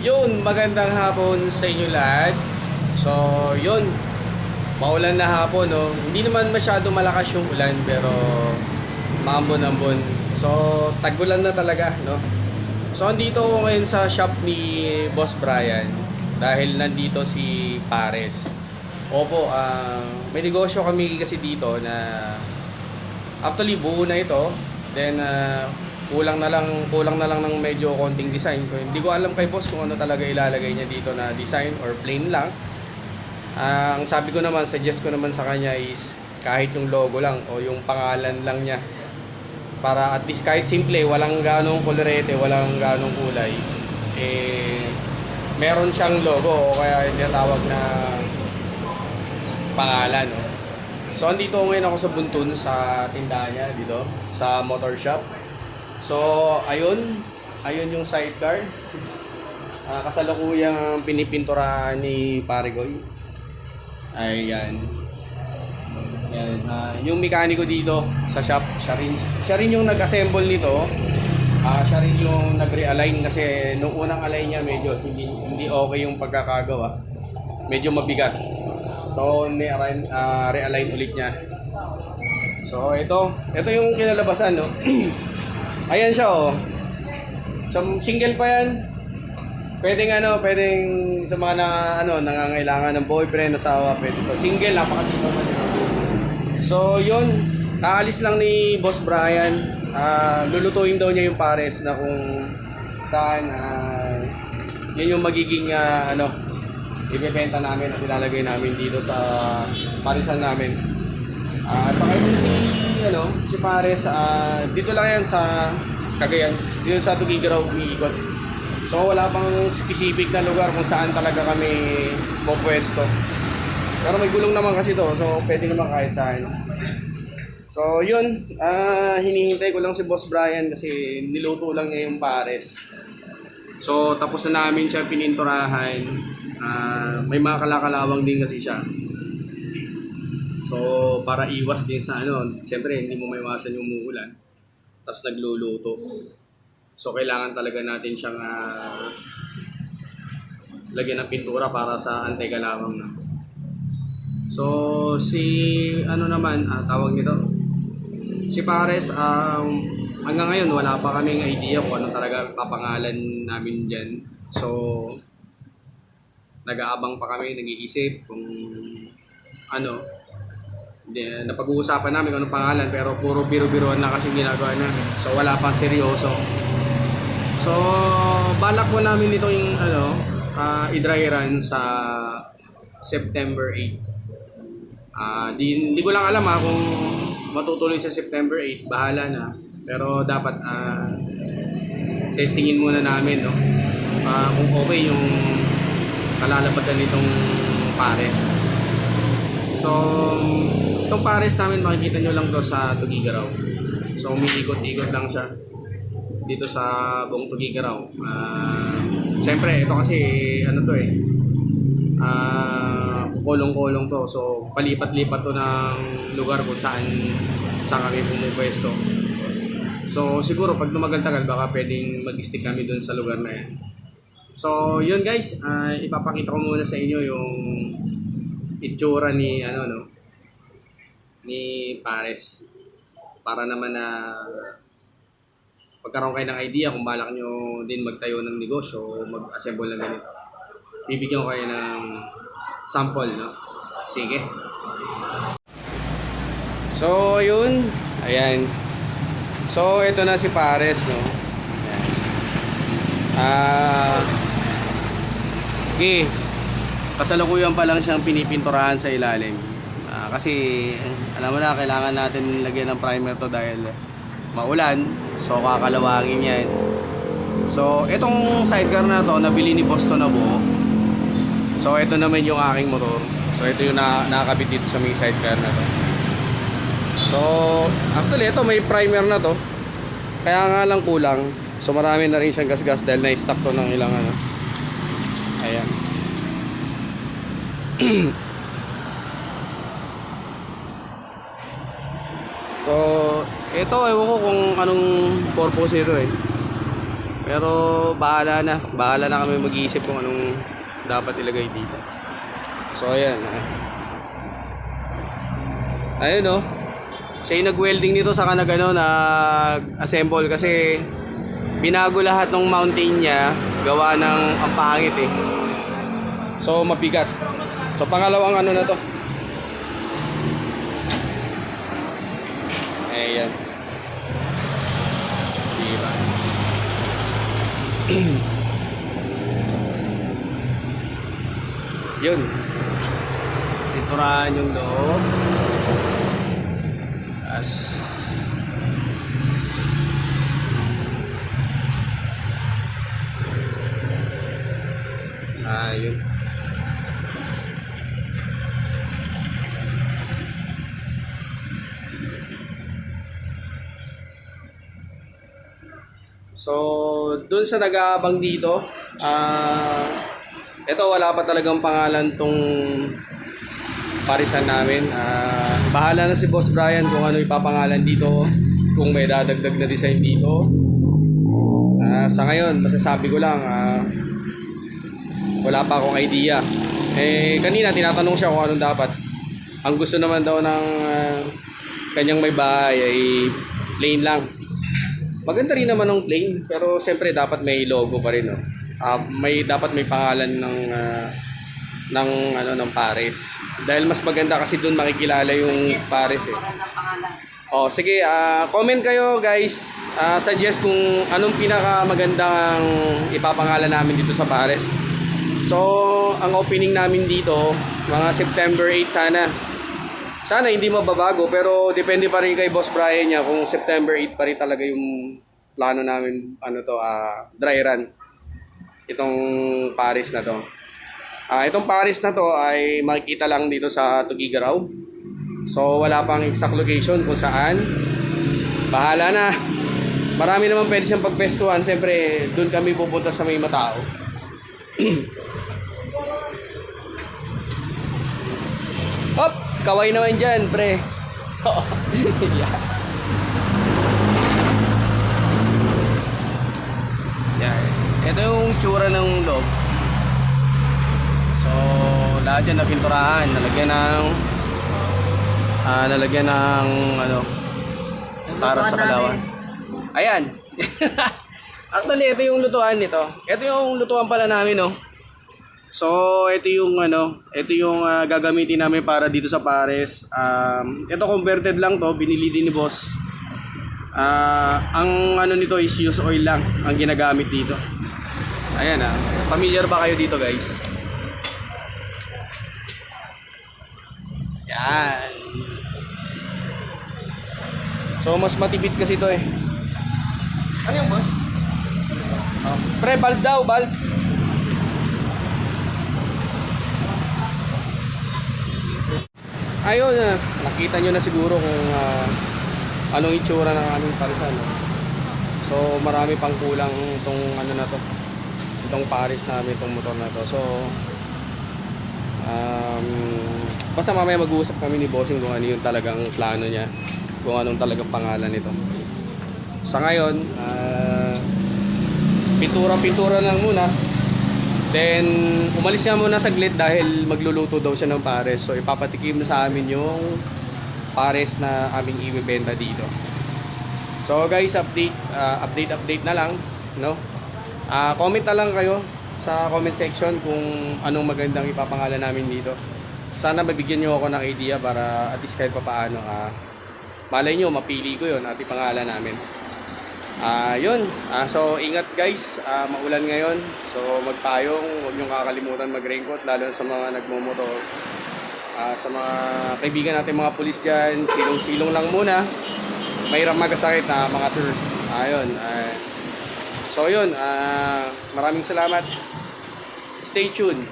Yun, magandang hapon sa inyo lahat. So, yun, maulan na hapon, no? Hindi naman masyado malakas yung ulan, pero maambon-ambon. So, tag-ulan na talaga, no? So, andito ako ngayon sa shop ni Boss Brian dahil nandito si Pares. Opo, may negosyo kami kasi dito na actually buo na ito. Then, kulang na lang ng medyo konting design. Hindi ko alam kay boss kung ano talaga ilalagay niya dito na design or plain lang. Ang sabi ko naman, suggest ko naman sa kanya is kahit yung logo lang o yung pangalan lang niya. Para at least kahit simple, walang ganong kolorete, walang ganong kulay. Meron siyang logo o kaya yung tinatawag na pangalan. No? So, andito ngayon ako sa Buntun sa tindahan niya dito, sa motor shop. So, ayun yung sidecar. Kasalukuyang pinipinturahan ni Parigoy. Ayan. Ayan. Yung mekaniko dito sa shop, siya rin yung nag-assemble nito. Siya rin yung nag-realign kasi nung unang align niya medyo hindi okay yung pagkakagawa. Medyo mabigat. So, realign ulit niya. So, ito yung kinalabasan, no? Ayan siya, oh. So, single pa yan. Pwedeng sa mga nangangailangan ng boyfriend, asawa, pwede to. Single, napaka-single man yun. So, yun. Kaalis lang ni Boss Brian. Lulutuin daw niya yung pares na kung saan yun yung magiging ibebenta namin at ilalagay namin dito sa parisan namin. Saka yung si Pares, dito lang yan sa Cagayan, dito sa Tugigaraw umiikot. So wala pang specific na lugar kung saan talaga kami pupwesto. Pero may gulong naman kasi to, so pwede naman kahit saan. So yun, hinihintay ko lang si Boss Brian kasi niluto lang niya yung Pares. So tapos na namin siya pininturahan. May mga kalakalawang din kasi siya. So, para iwas din sa siyempre hindi mo maiwasan yung umuulan. Tapos nagluluto. So, kailangan talaga natin siyang lagyan ng pintura para sa anti-kalawang na. So, tawag nito. Si Pares, hanggang ngayon wala pa kaming idea kung ano talaga papangalan namin dyan. So, nag-aabang pa kami, nag-iisip kung napag-uusapan namin kung anong pangalan pero puro biro-biroan na kasi ginagawa namin. So wala pang seryoso. So balak po namin ito yung i-dry run sa September 8. Di ko lang alam kung matutuloy sa September 8, bahala na. Pero dapat testingin muna namin kung okay yung kalalabasan nitong pares. So, itong pares namin makikita nyo lang to sa Tugigaraw. So, umiikot-ikot lang siya dito sa buong Tugigaraw. Siyempre, ito kasi kolong-kolong to. So, palipat-lipat to ng lugar kung saan kami pumupwesto. So, siguro pag tumagal-tagal baka pwedeng mag-stick kami dun sa lugar na yan. So, yun guys, ipapakita ko muna sa inyo yung itsura ni Pares. Para naman na pagkaroon kayo ng idea kung balak nyo din magtayo ng negosyo o mag-assemble ng ganito. Bibigyan ko kayo ng sample, no? Sige. So, yun. Ayan. So, ito na si Pares, no? Okay. Kasalukuyan pa lang siyang pinipinturahan sa ilalim. Kasi alam mo na, kailangan natin lagyan ng primer to dahil maulan. So kakalawangin yan. So itong sidecar na to, nabili ni Boss to na buo. So ito naman yung aking motor. So ito yung nakakabit dito sa may sidecar na to. So actually ito may primer na to. Kaya nga lang kulang. So marami na rin siyang gas-gas dahil na-stock to ng ilang Ayan. So, ito ewan ko kung anong purpose nito Pero bahala na. Bahala na kami mag-iisip kung anong dapat ilagay dito. So ayan. Ayun oh. Siya yung nag-welding nito sa kanagano, nag-assemble kasi binago lahat ng mountain niya, gawa ng ang pangit eh. So mabigat. So pangalawang ano na to. Ayan. Diba? Yun. Pinturahan yung loob. Ayun. So, dun sa nag-aabang dito, ito wala pa talagang pangalan tong parisan namin. Bahala na si Boss Brian kung ano ipapangalan dito, kung may dadagdag na design dito. Sa ngayon, masasabi ko lang, wala pa akong idea. Kanina tinatanong siya kung anong dapat. Ang gusto naman daw ng kanyang may bahay ay plain lang. Maganda rin naman ng plain, pero siyempre dapat may logo pa rin, no? Dapat may pangalan ng Pares. Dahil mas maganda kasi doon makikilala yung Pares eh. Oh, sige, comment kayo guys. Suggest kung anong pinakamagandang ipapangalan namin dito sa Pares. So, ang opening namin dito, mga September 8 sana. Sana hindi mababago, pero depende pa rin kay Boss Brian niya kung September 8 pa rin talaga yung plano namin, dry run. Itong Paris na to. Itong Paris na to ay makikita lang dito sa Tugigaraw. So, wala pang exact location kung saan. Bahala na. Marami naman pwede siyang pagpestuhan. Siyempre, doon kami pupunta sa may matao. Hop! Kaway naman dyan, pre. Yeah. Yeah. Ito yung tsura ng loob. So, lahat yan napinturahan. Nalagyan ng para sa kalawan. Ayan. Actually, ito yung lutuan nito. Ito yung lutuan pala namin, no. So, ito yung gagamitin namin para dito sa Pares. Ito converted lang to, binili din ni boss. Ang nito is use oil lang ang ginagamit dito. Ayan familiar ba kayo dito, guys? Yan. So, mas matipid kasi ito eh. Ano yung boss? Pre, bulb daw, bulb. Ayun, nakita nyo na siguro kung anong itsura ng aming parisan. So, marami pang kulang itong itong Paris namin, itong motor na to. So, basta mamaya mag-uusap kami ni Bossing kung ano yung talagang plano niya, kung anong talagang pangalan nito. Sa ngayon, pintura lang muna. Then, umalis niya muna saglit dahil magluluto daw siya ng Pares. So, ipapatikim na sa amin yung Pares na aming ibibenta dito. So, guys, update na lang, no? Comment na lang kayo sa comment section kung anong magandang ipapangalan namin dito. Sana mabigyan niyo ako ng idea para at least kahit papaano, malay niyo, mapili ko yun at ipangalan namin. Yun. So, ingat guys. Maulan ngayon. So, magpayong. Huwag niyong kakalimutan mag-raincoat. Lalo sa mga nagmumotor. Sa mga kaibigan natin, mga pulis dyan, silong-silong lang muna. Mahirap magkasakit mga sir. Ayun. So, yun. Maraming salamat. Stay tuned.